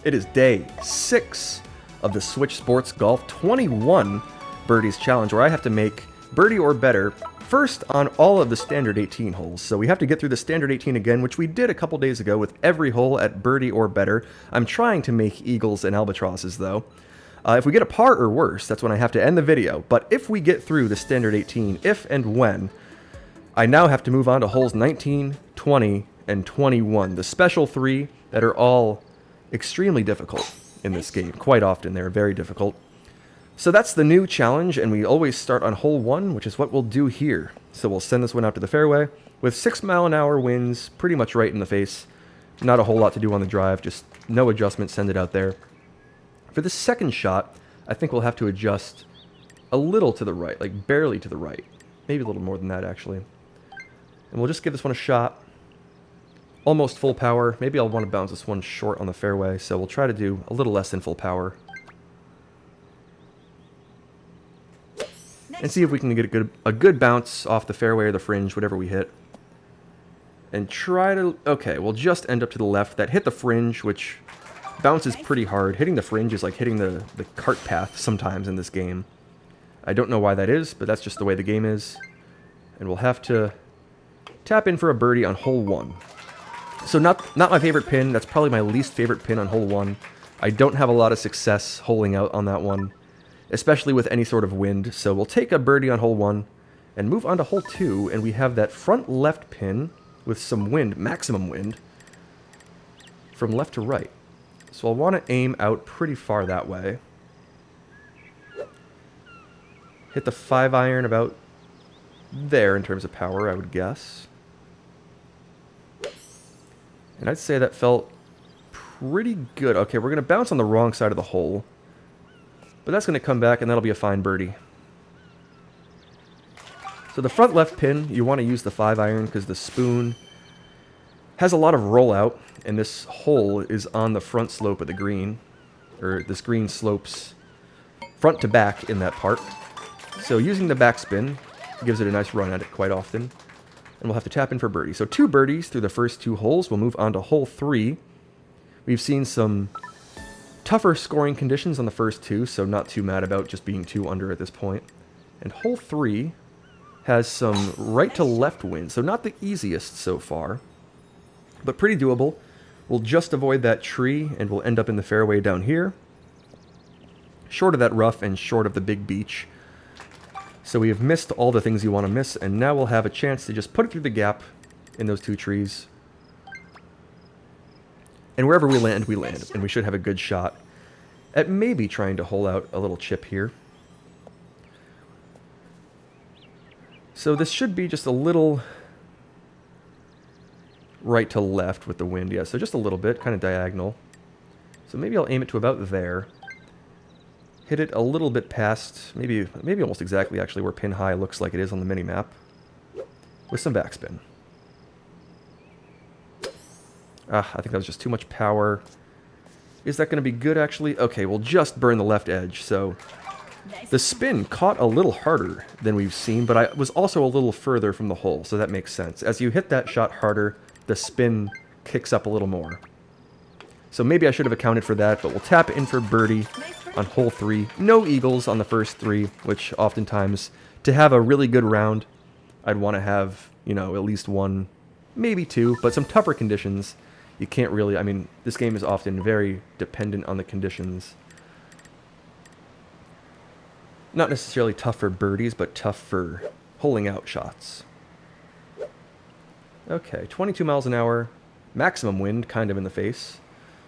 It is day 6 of the Switch Sports Golf 21 Birdies Challenge, where I have to make birdie or better first on all of the standard 18 holes. So we have to get through the standard 18 again, which we did a couple days ago with every hole at birdie or better. I'm trying to make eagles and albatrosses, though. If we get a par or worse, that's when I have to end the video. But if we get through the standard 18, if and when, I now have to move on to holes 19, 20, and 21. The special 3 that are all extremely difficult in this game. Quite often, they're very difficult. So that's the new challenge, and we always start on hole 1, which is what we'll do here. So we'll send this one out to the fairway with 6-mile-an-hour winds, pretty much right in the face. Not a whole lot to do on the drive, just no adjustment, send it out there. For the second shot, I think we'll have to adjust a little to the right, like barely to the right. Maybe a little more than that, actually. And we'll just give this one a shot. Almost full power. Maybe I'll want to bounce this one short on the fairway, so we'll try to do a little less than full power. And see if we can get a good bounce off the fairway or the fringe, whatever we hit. And try to... Okay, we'll just end up to the left. That hit the fringe, which bounces pretty hard. Hitting the fringe is like hitting the cart path sometimes in this game. I don't know why that is, but that's just the way the game is. And we'll have to tap in for a birdie on hole 1. So not my favorite pin. That's probably my least favorite pin on hole 1. I don't have a lot of success holing out on that one, especially with any sort of wind. So we'll take a birdie on hole 1 and move on to hole 2, and we have that front left pin with some wind, maximum wind, from left to right. So I'll want to aim out pretty far that way. Hit the 5-iron about there in terms of power, I would guess. And I'd say that felt pretty good. Okay, we're going to bounce on the wrong side of the hole. But that's going to come back, and that'll be a fine birdie. So the front left pin, you want to use the 5-iron because the spoon has a lot of rollout, and this hole is on the front slope of the green. Or this green slopes front to back in that part. So using the backspin gives it a nice run at it quite often. And we'll have to tap in for birdie. So 2 birdies through the first 2 holes. We'll move on to hole 3. We've seen some tougher scoring conditions on the first 2, so not too mad about just being 2 under at this point. And hole 3 has some right to left wind, so not the easiest so far, but pretty doable. We'll just avoid that tree, and we'll end up in the fairway down here, short of that rough and short of the big beach. So we have missed all the things you want to miss, and now we'll have a chance to just put it through the gap in those 2 trees. And wherever we land, and we should have a good shot at maybe trying to hole out a little chip here. So this should be just a little right to left with the wind, yeah, so just a little bit, kind of diagonal. So maybe I'll aim it to about there. Hit it a little bit past, maybe almost exactly actually where pin high looks like it is on the mini-map, with some backspin. I think that was just too much power. Is that going to be good, actually? Okay, we'll just burn the left edge. So the spin caught a little harder than we've seen, but I was also a little further from the hole, so that makes sense. As you hit that shot harder, the spin kicks up a little more. So maybe I should have accounted for that, but we'll tap in for birdie on hole 3. No eagles on the first 3, which oftentimes, to have a really good round, I'd want to have, you know, at least 1, maybe 2, but some tougher conditions. You can't really, I mean, this game is often very dependent on the conditions. Not necessarily tough for birdies, but tough for holing out shots. Okay, 22 miles an hour, maximum wind kind of in the face.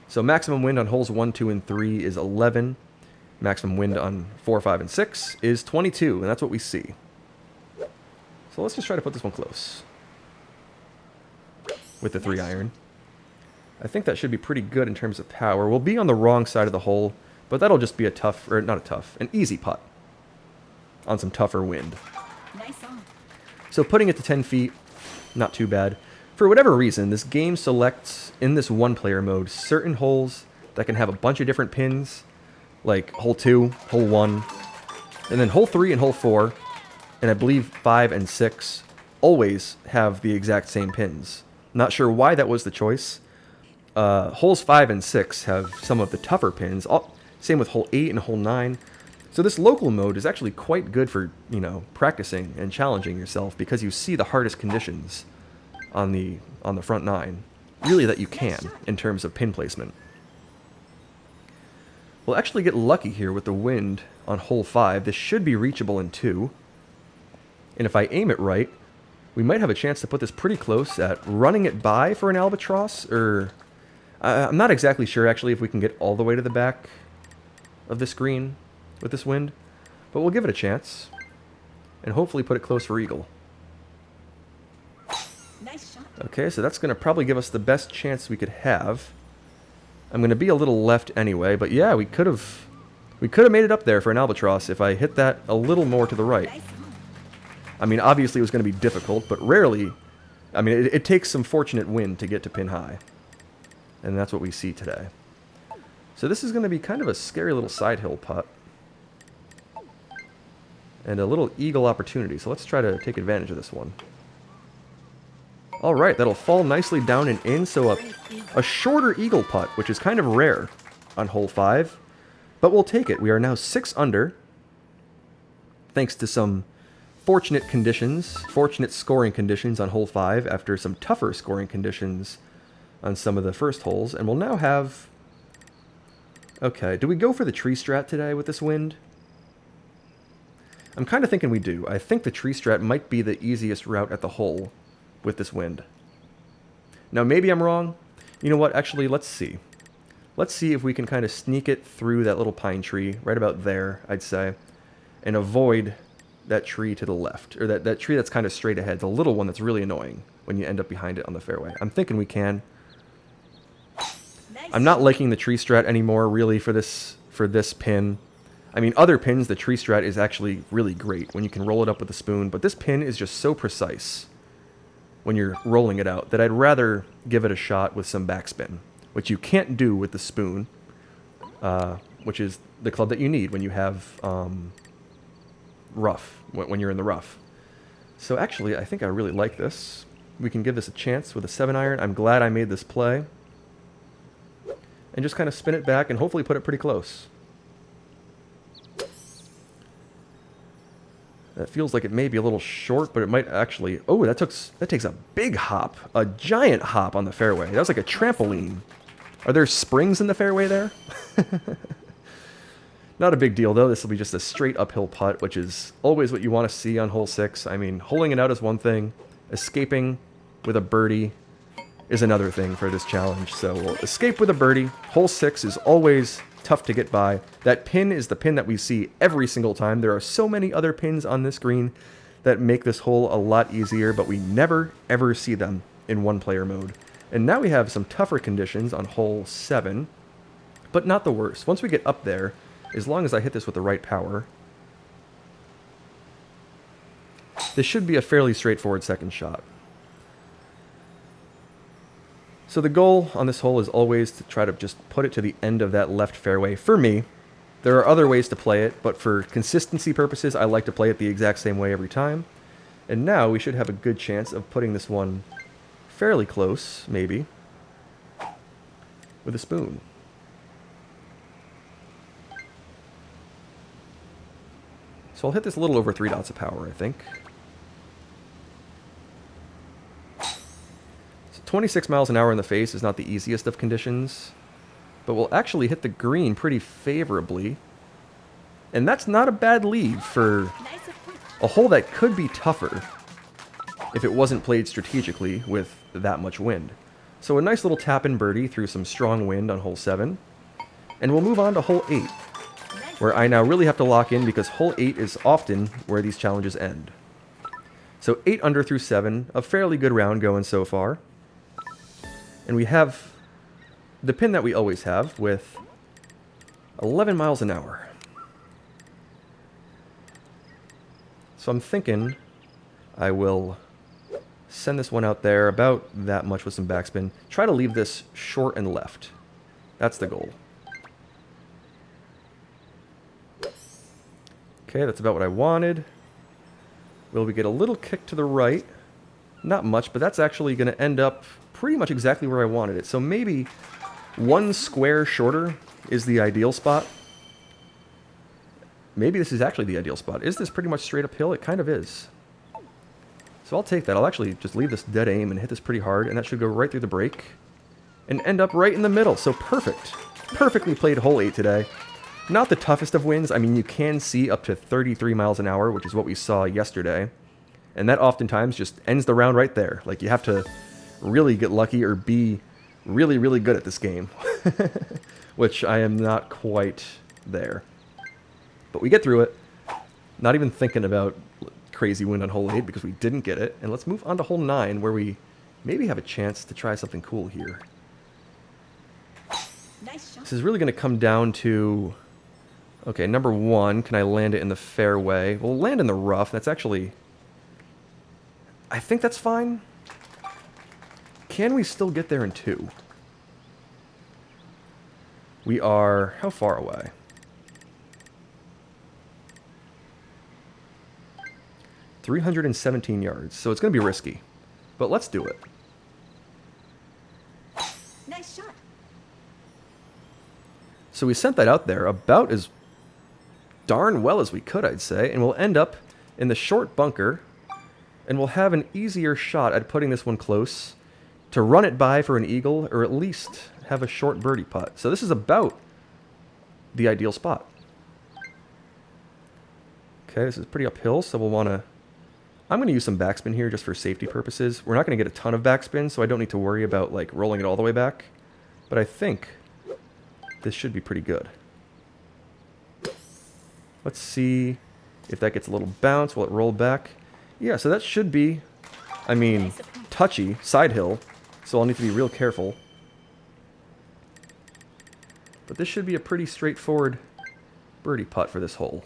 So maximum wind on holes 1, 2, and 3 is 11. Maximum wind on 4, 5, and 6 is 22, and that's what we see. So let's just try to put this one close with the 3-iron. I think that should be pretty good in terms of power. We'll be on the wrong side of the hole, but that'll just be a tough, or not a tough, an easy putt on some tougher wind. Nice on. So putting it to 10 feet, not too bad. For whatever reason, this game selects, in this one-player mode, certain holes that can have a bunch of different pins, like hole 2, hole 1, and then hole 3 and hole 4, and I believe 5 and 6 always have the exact same pins. Not sure why that was the choice. Holes 5 and 6 have some of the tougher pins. Same with hole 8 and hole 9. So this local mode is actually quite good for, you know, practicing and challenging yourself because you see the hardest conditions on the front 9. Really that you can in terms of pin placement. We'll actually get lucky here with the wind on hole 5. This should be reachable in 2. And if I aim it right, we might have a chance to put this pretty close at running it by for an albatross, or I'm not exactly sure actually if we can get all the way to the back of this green with this wind, but we'll give it a chance and hopefully put it close for eagle. Nice shot. Okay, so that's going to probably give us the best chance we could have. I'm going to be a little left anyway, but yeah, we could have made it up there for an albatross if I hit that a little more to the right. I mean, obviously it was going to be difficult, but rarely, I mean, it takes some fortunate wind to get to pin high. And that's what we see today. So this is going to be kind of a scary little side hill putt. And a little eagle opportunity, so let's try to take advantage of this one. Alright, that'll fall nicely down and in, so a shorter eagle putt, which is kind of rare on hole 5. But we'll take it. We are now 6 under, thanks to some fortunate conditions, fortunate scoring conditions on hole 5 after some tougher scoring conditions on some of the first holes. And we'll now have... Okay, do we go for the tree strat today with this wind? I'm kind of thinking we do. I think the tree strat might be the easiest route at the hole with this wind. Now maybe I'm wrong. You know what, actually let's see. Let's see if we can kind of sneak it through that little pine tree, right about there, I'd say, and avoid that tree to the left, or that tree that's kind of straight ahead, the little one that's really annoying when you end up behind it on the fairway. I'm thinking we can. I'm not liking the tree strat anymore, really, for this pin. I mean, other pins, the tree strat is actually really great when you can roll it up with a spoon, but this pin is just so precise when you're rolling it out that I'd rather give it a shot with some backspin, which you can't do with the spoon, which is the club that you need when you have rough, when you're in the rough. So actually, I think I really like this. We can give this a chance with a 7-iron. I'm glad I made this play. And just kind of spin it back and hopefully put it pretty close. That feels like it may be a little short, but it might actually... Oh, that takes a big hop. A giant hop on the fairway. That was like a trampoline. Are there springs in the fairway there? Not a big deal, though. This will be just a straight uphill putt, which is always what you want to see on hole 6. I mean, holing it out is one thing. Escaping with a birdie is another thing for this challenge. So we'll escape with a birdie. Hole 6 is always tough to get by. That pin is the pin that we see every single time. There are so many other pins on this green that make this hole a lot easier, but we never, ever see them in one-player mode. And now we have some tougher conditions on hole 7, but not the worst. Once we get up there, as long as I hit this with the right power, this should be a fairly straightforward second shot. So the goal on this hole is always to try to just put it to the end of that left fairway. For me, there are other ways to play it, but for consistency purposes, I like to play it the exact same way every time. And now we should have a good chance of putting this one fairly close, maybe, with a spoon. So I'll hit this a little over 3 dots of power, I think. 26 miles an hour in the face is not the easiest of conditions, but we'll actually hit the green pretty favorably. And that's not a bad lead for a hole that could be tougher if it wasn't played strategically with that much wind. So a nice little tap-in birdie through some strong wind on hole 7. And we'll move on to hole 8, where I now really have to lock in because hole 8 is often where these challenges end. So 8 under through 7, a fairly good round going so far. And we have the pin that we always have with 11 miles an hour. So I'm thinking I will send this one out there about that much with some backspin. Try to leave this short and left. That's the goal. Okay, that's about what I wanted. Will we get a little kick to the right? Not much, but that's actually going to end up pretty much exactly where I wanted it. So maybe one square shorter is the ideal spot. Maybe this is actually the ideal spot. Is this pretty much straight uphill? It kind of is. So I'll take that. I'll actually just leave this dead aim and hit this pretty hard, and that should go right through the break and end up right in the middle. So perfect. Perfectly played hole 8 today. Not the toughest of wins. I mean, you can see up to 33 miles an hour, which is what we saw yesterday. And that oftentimes just ends the round right there. Like, you have to really get lucky or be really, really good at this game. Which I am not quite there. But we get through it. Not even thinking about crazy win on hole 8 because we didn't get it. And let's move on to hole 9 where we maybe have a chance to try something cool here. Nice shot. This is really going to come down to... Okay, number 1, can I land it in the fairway? We'll land in the rough. That's actually... I think that's fine. Can we still get there in 2? We are... How far away? ...317 yards. So it's going to be risky. But let's do it. Nice shot. So we sent that out there about as darn well as we could, I'd say. And we'll end up in the short bunker. And we'll have an easier shot at putting this one close to run it by for an eagle, or at least have a short birdie putt. So this is about the ideal spot. Okay, this is pretty uphill, so we'll want to... I'm going to use some backspin here just for safety purposes. We're not going to get a ton of backspin, so I don't need to worry about like rolling it all the way back. But I think this should be pretty good. Let's see if that gets a little bounce. Will it roll back? Yeah, so that should be, I mean, touchy, side hill, so I'll need to be real careful. But this should be a pretty straightforward birdie putt for this hole.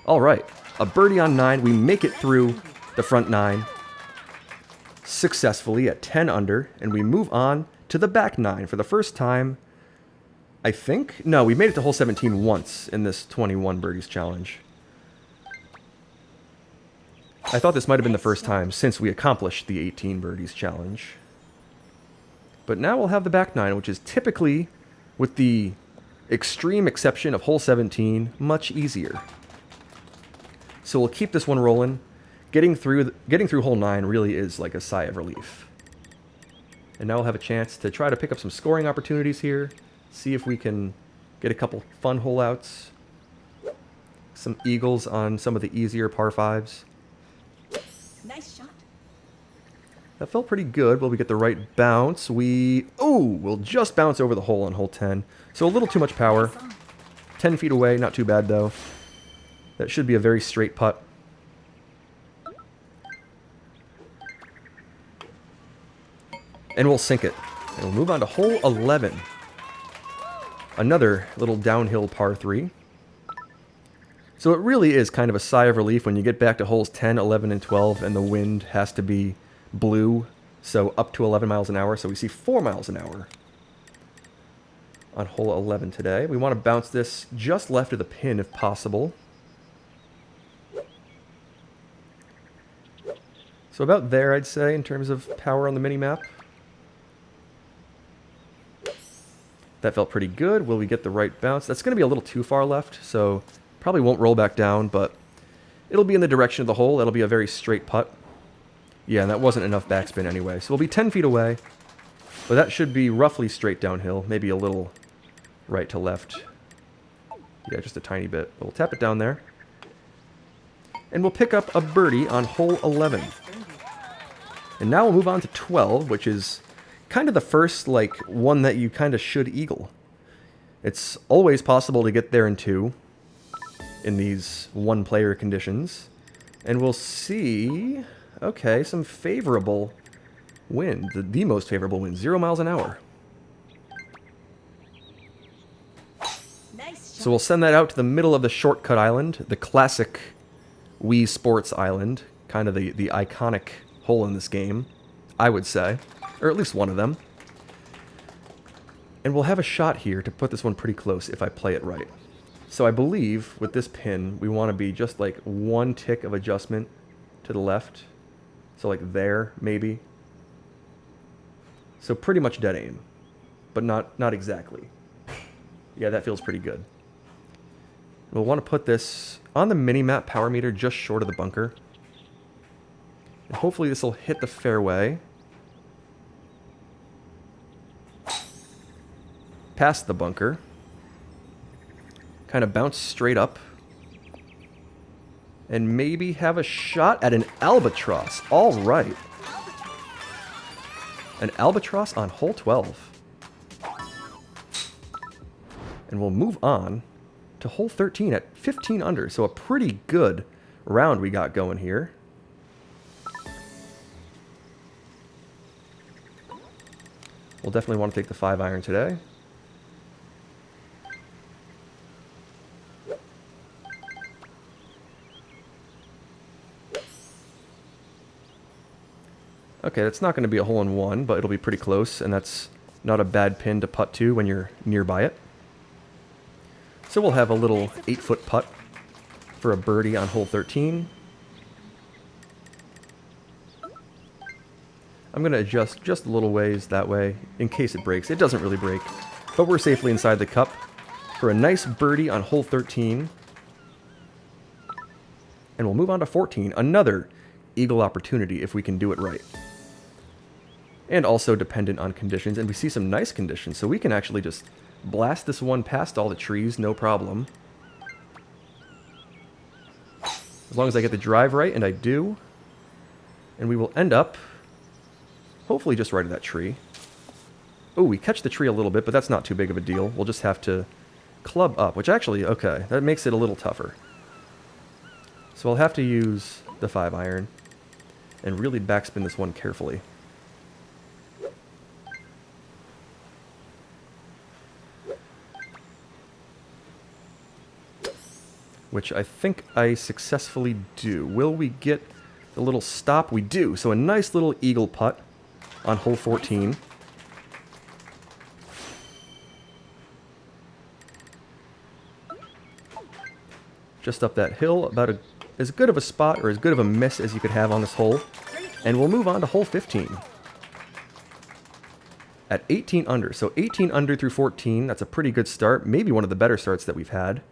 All right, a birdie on 9. We make it through the front 9 successfully at 10 under, and we move on to the back 9 for the first time, I think. No, we made it to hole 17 once in this 21 birdies challenge. I thought this might have been the first time since we accomplished the 18 birdies challenge. But now we'll have the back 9, which is typically, with the extreme exception of hole 17, much easier. So we'll keep this one rolling. Getting through hole 9 really is like a sigh of relief. And now we'll have a chance to try to pick up some scoring opportunities here. See if we can get a couple fun hole outs. Some eagles on some of the easier par 5s. Nice shot. That felt pretty good. Will we get the right bounce? We'll just bounce over the hole on hole 10. So a little too much power. 10 feet away, not too bad though. That should be a very straight putt. And we'll sink it. And we'll move on to hole 11. Another little downhill par 3. So it really is kind of a sigh of relief when you get back to holes 10, 11, and 12, and the wind has to be blue, so up to 11 miles an hour. So we see 4 miles an hour on hole 11 today. We want to bounce this just left of the pin if possible. So about there, I'd say, in terms of power on the mini-map. That felt pretty good. Will we get the right bounce? That's going to be a little too far left, so probably won't roll back down, but it'll be in the direction of the hole. That'll be a very straight putt. Yeah, and that wasn't enough backspin anyway. So we'll be 10 feet away, but that should be roughly straight downhill, maybe a little right to left. Yeah, just a tiny bit. But we'll tap it down there. And we'll pick up a birdie on hole 11. And now we'll move on to 12, which is kind of the first, like, one that you kind of should eagle. It's always possible to get there in 2 in these one-player conditions. And we'll see... Okay, some favorable wind. The most favorable wind. 0 miles an hour. Nice. So we'll send that out to the middle of the shortcut island. The classic Wii Sports Island. Kind of the iconic hole in this game, I would say. Or at least one of them. And we'll have a shot here to put this one pretty close if I play it right. So I believe with this pin, we want to be just like one tick of adjustment to the left. So like there, maybe. So pretty much dead aim, but not exactly. Yeah, that feels pretty good. We'll want to put this on the mini-map power meter just short of the bunker. And hopefully this will hit the fairway. Past the bunker. Kind of bounce straight up. And maybe have a shot at an albatross. All right. An albatross on hole 12. And we'll move on to hole 13 at 15 under. So a pretty good round we got going here. We'll definitely want to take the 5-iron today. Okay, that's not going to be a hole-in-one, but it'll be pretty close, and that's not a bad pin to putt to when you're nearby it. So we'll have a little 8-foot putt for a birdie on hole 13. I'm going to adjust just a little ways that way in case it breaks. It doesn't really break, but we're safely inside the cup for a nice birdie on hole 13. And we'll move on to 14, another eagle opportunity if we can do it right. And also dependent on conditions, and we see some nice conditions, so we can actually just blast this one past all the trees, no problem. As long as I get the drive right, and I do. And we will end up, hopefully just right at that tree. Oh, we catch the tree a little bit, but that's not too big of a deal. We'll just have to club up, which actually, okay, that makes it a little tougher. So I'll have to use the 5-iron and really backspin this one carefully. Which I think I successfully do. Will we get the little stop? We do. So a nice little eagle putt on hole 14. Just up that hill, about as good of a spot or as good of a miss as you could have on this hole. And we'll move on to hole 15. At 18 under. So 18 under through 14, that's a pretty good start. Maybe one of the better starts that we've had.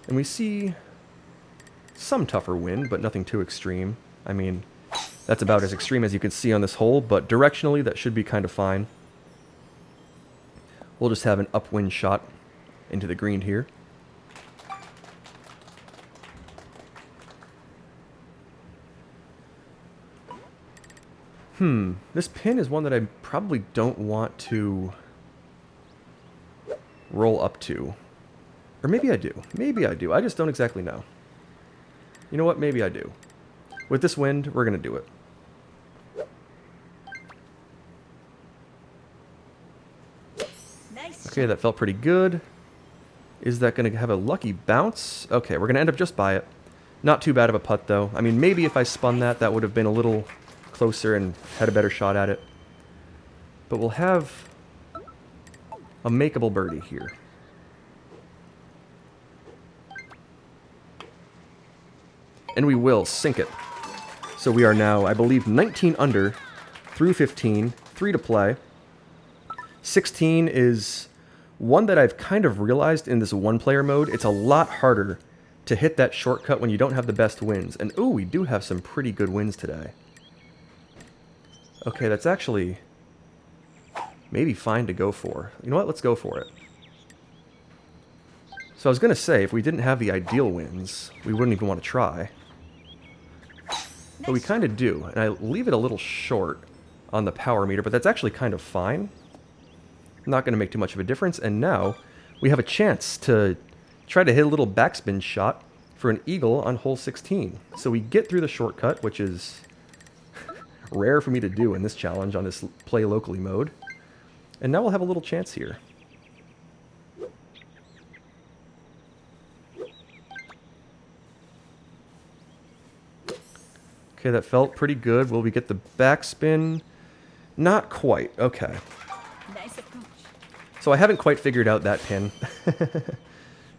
And we see some tougher wind, but nothing too extreme. I mean, that's about as extreme as you can see on this hole, but directionally that should be kind of fine. We'll just have an upwind shot into the green here. This pin is one that I probably don't want to roll up to. Or maybe I do. Maybe I do. I just don't exactly know. You know what? Maybe I do. With this wind, we're going to do it. Nice. Okay, that felt pretty good. Is that going to have a lucky bounce? Okay, we're going to end up just by it. Not too bad of a putt, though. I mean, maybe if I spun that, that would have been a little closer and had a better shot at it. But we'll have a makeable birdie here. And we will sink it. So we are now, I believe, 19 under through 15, 3 to play. 16 is one that I've kind of realized in this one-player mode. It's a lot harder to hit that shortcut when you don't have the best winds. And ooh, we do have some pretty good winds today. Okay, that's actually maybe fine to go for. You know what? Let's go for it. So I was going to say, if we didn't have the ideal winds, we wouldn't even want to try. But we kind of do, and I leave it a little short on the power meter, but that's actually kind of fine. Not going to make too much of a difference, and now we have a chance to try to hit a little backspin shot for an eagle on hole 16. So we get through the shortcut, which is rare for me to do in this challenge on this play locally mode. And now we'll have a little chance here. Okay, that felt pretty good. Will we get the backspin? Not quite. Okay. Nice approach. So I haven't quite figured out that pin.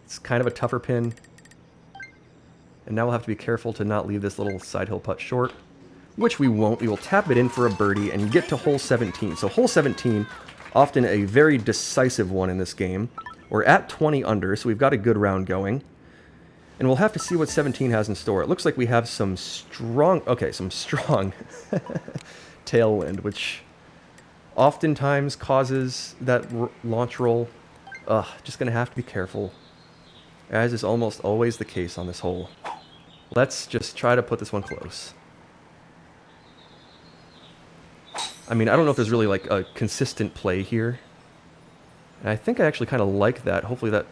It's kind of a tougher pin. And now we'll have to be careful to not leave this little side hill putt short. which we won't. We will tap it in for a birdie and get to hole 17. So hole 17, often a very decisive one in this game. We're at 20 under, so we've got a good round going. And we'll have to see what 17 has in store. It looks like we have some strong tailwind, which oftentimes causes that launch roll. Just going to have to be careful, as is almost always the case on this hole. Let's just try to put this one close. I mean, I don't know if there's really like a consistent play here. And I think I actually kind of like that. Hopefully that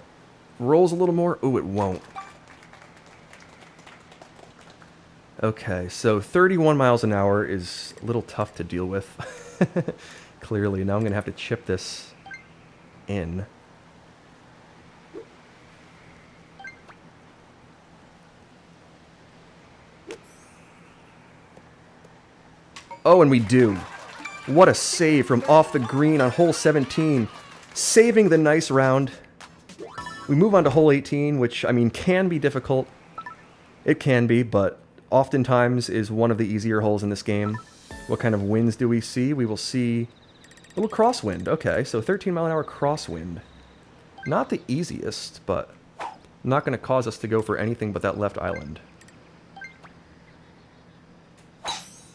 rolls a little more. Ooh, it won't. Okay, so 31 miles an hour is a little tough to deal with. Clearly, now I'm going to have to chip this in. Oh, and we do. What a save from off the green on hole 17. Saving the nice round. We move on to hole 18, which, I mean, can be difficult. It can be, but oftentimes is one of the easier holes in this game. What kind of winds do we see? We will see a little crosswind. Okay, so 13 mile an hour crosswind. Not the easiest, but not going to cause us to go for anything but that left island.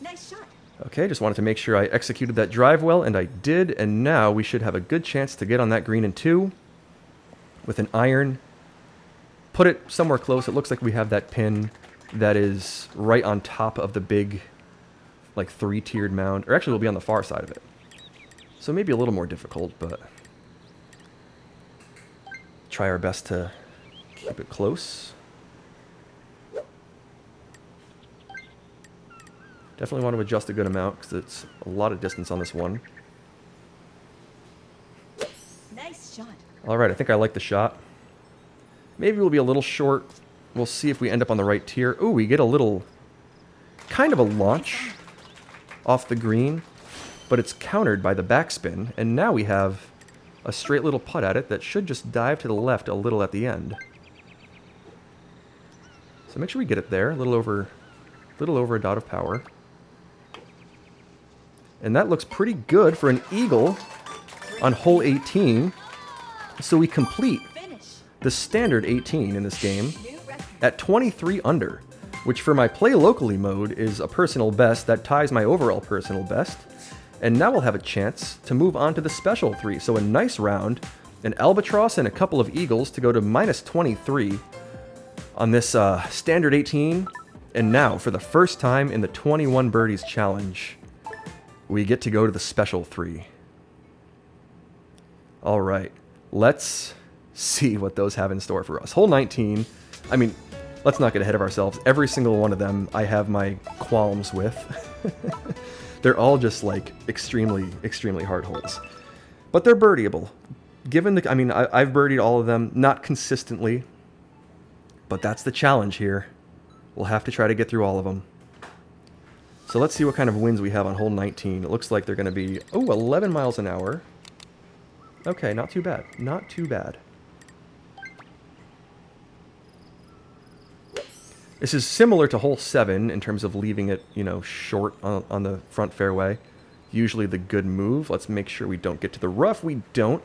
Nice shot. Okay, just wanted to make sure I executed that drive well, and I did, and now we should have a good chance to get on that green in 2 with an iron. Put it somewhere close. It looks like we have that pin that is right on top of the big, like, 3-tiered mound. Or actually, we'll be on the far side of it. So maybe a little more difficult, but try our best to keep it close. Definitely want to adjust a good amount because it's a lot of distance on this one. Nice shot. All right, I think I like the shot. Maybe we'll be a little short. We'll see if we end up on the right tier. Ooh, we get a little, kind of a launch off the green, but it's countered by the backspin, and now we have a straight little putt at it that should just dive to the left a little at the end. So make sure we get it there, a little over a dot of power. And that looks pretty good for an eagle on hole 18. So we complete the standard 18 in this game at 23 under, which for my play locally mode is a personal best that ties my overall personal best. And now we'll have a chance to move on to the special 3. So a nice round, an albatross and a couple of eagles to go to minus 23 on this standard 18. And now, for the first time in the 21 Birdies challenge, we get to go to the special 3. All right, let's see what those have in store for us. Hole 19, I mean, let's not get ahead of ourselves. Every single one of them I have my qualms with. They're all just like extremely, extremely hard holes. But they're birdieable. Given the, I mean, I've birdied all of them, not consistently, but that's the challenge here. We'll have to try to get through all of them. So let's see what kind of winds we have on hole 19. It looks like they're going to be, 11 miles an hour. Okay, not too bad. Not too bad. This is similar to hole 7 in terms of leaving it, short on the front fairway. Usually the good move. Let's make sure we don't get to the rough. We don't.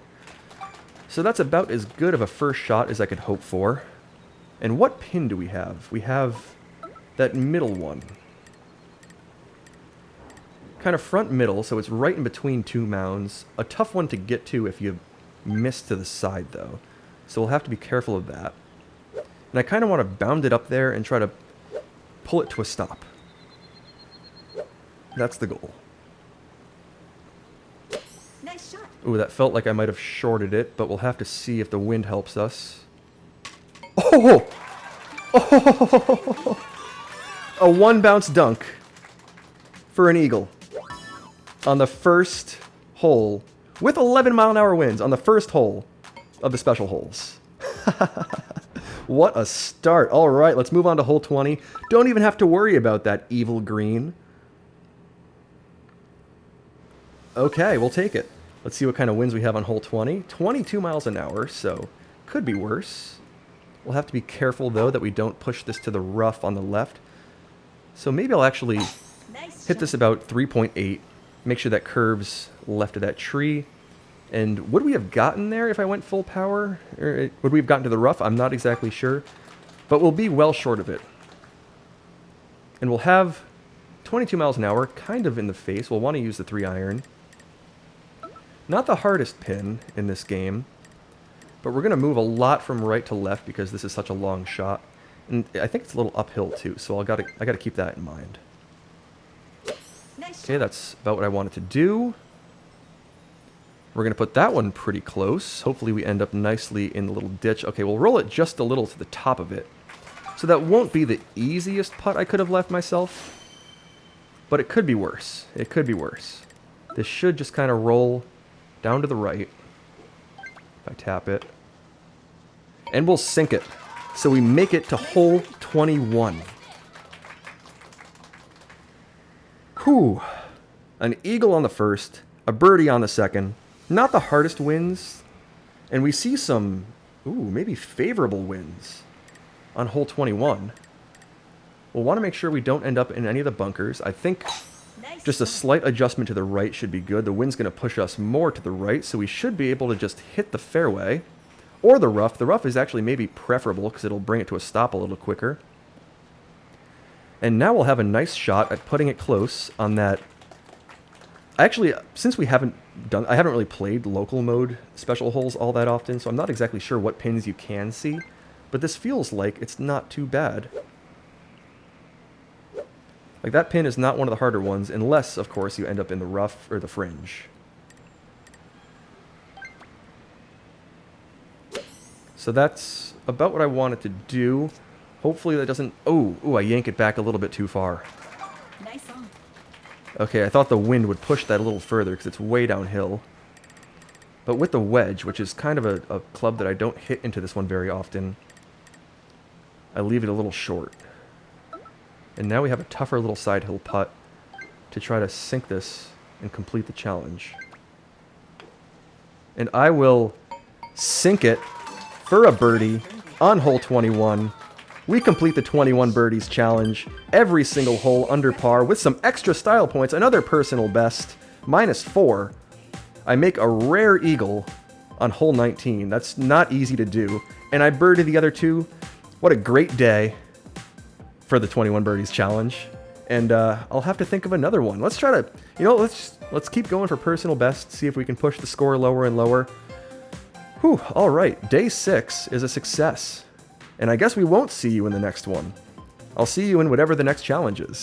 So that's about as good of a first shot as I could hope for. And what pin do we have? We have that middle one. Kind of front middle, so it's right in between 2 mounds. A tough one to get to if you miss to the side, though. So we'll have to be careful of that. And I kind of want to bound it up there and try to pull it to a stop. That's the goal. Nice shot. Ooh, that felt like I might have shorted it, but we'll have to see if the wind helps us. Oh! Oh! A 1-bounce dunk for an eagle on the first hole with 11-mile-an-hour winds on the first hole of the special holes. What a start. All right, let's move on to hole 20. Don't even have to worry about that evil green. Okay, we'll take it. Let's see what kind of winds we have on hole 20. 22 miles an hour, so could be worse. We'll have to be careful, though, that we don't push this to the rough on the left. So maybe I'll actually Nice Hit this about 3.8. Make sure that curves left of that tree. And would we have gotten there if I went full power? Or would we have gotten to the rough? I'm not exactly sure. But we'll be well short of it. And we'll have 22 miles an hour kind of in the face. We'll want to use the 3-iron. Not the hardest pin in this game. But we're going to move a lot from right to left because this is such a long shot. And I think it's a little uphill too, so I gotta keep that in mind. Nice Okay, that's about what I wanted to do. We're going to put that one pretty close. Hopefully we end up nicely in the little ditch. Okay, we'll roll it just a little to the top of it. So that won't be the easiest putt I could have left myself. But it could be worse. It could be worse. This should just kind of roll down to the right. If I tap it. And we'll sink it. So we make it to hole 21. Whew. An eagle on the first, a birdie on the second. Not the hardest wins. And we see some, maybe favorable wins on hole 21. We'll want to make sure we don't end up in any of the bunkers. I think just a slight adjustment to the right should be good. The wind's going to push us more to the right, so we should be able to just hit the fairway. Or the rough. The rough is actually maybe preferable because it'll bring it to a stop a little quicker. And now we'll have a nice shot at putting it close on that. Actually, since I haven't really played local mode special holes all that often, so I'm not exactly sure what pins you can see. But this feels like it's not too bad. Like that pin is not one of the harder ones, unless, of course, you end up in the rough or the fringe. So that's about what I wanted to do. Hopefully that doesn't... I yank it back a little bit too far. Nice on. Okay, I thought the wind would push that a little further because it's way downhill. But with the wedge, which is kind of a club that I don't hit into this one very often, I leave it a little short. And now we have a tougher little side hill putt to try to sink this and complete the challenge. And I will sink it for a birdie on hole 21. We complete the 21 birdies challenge. Every single hole under par with some extra style points. Another personal best. -4. I make a rare eagle on hole 19. That's not easy to do. And I birdie the other two. What a great day for the 21 birdies challenge. And I'll have to think of another one. Let's try to, let's keep going for personal best. See if we can push the score lower and lower. Whew, all right, day 6 is a success. And I guess we won't see you in the next one. I'll see you in whatever the next challenge is.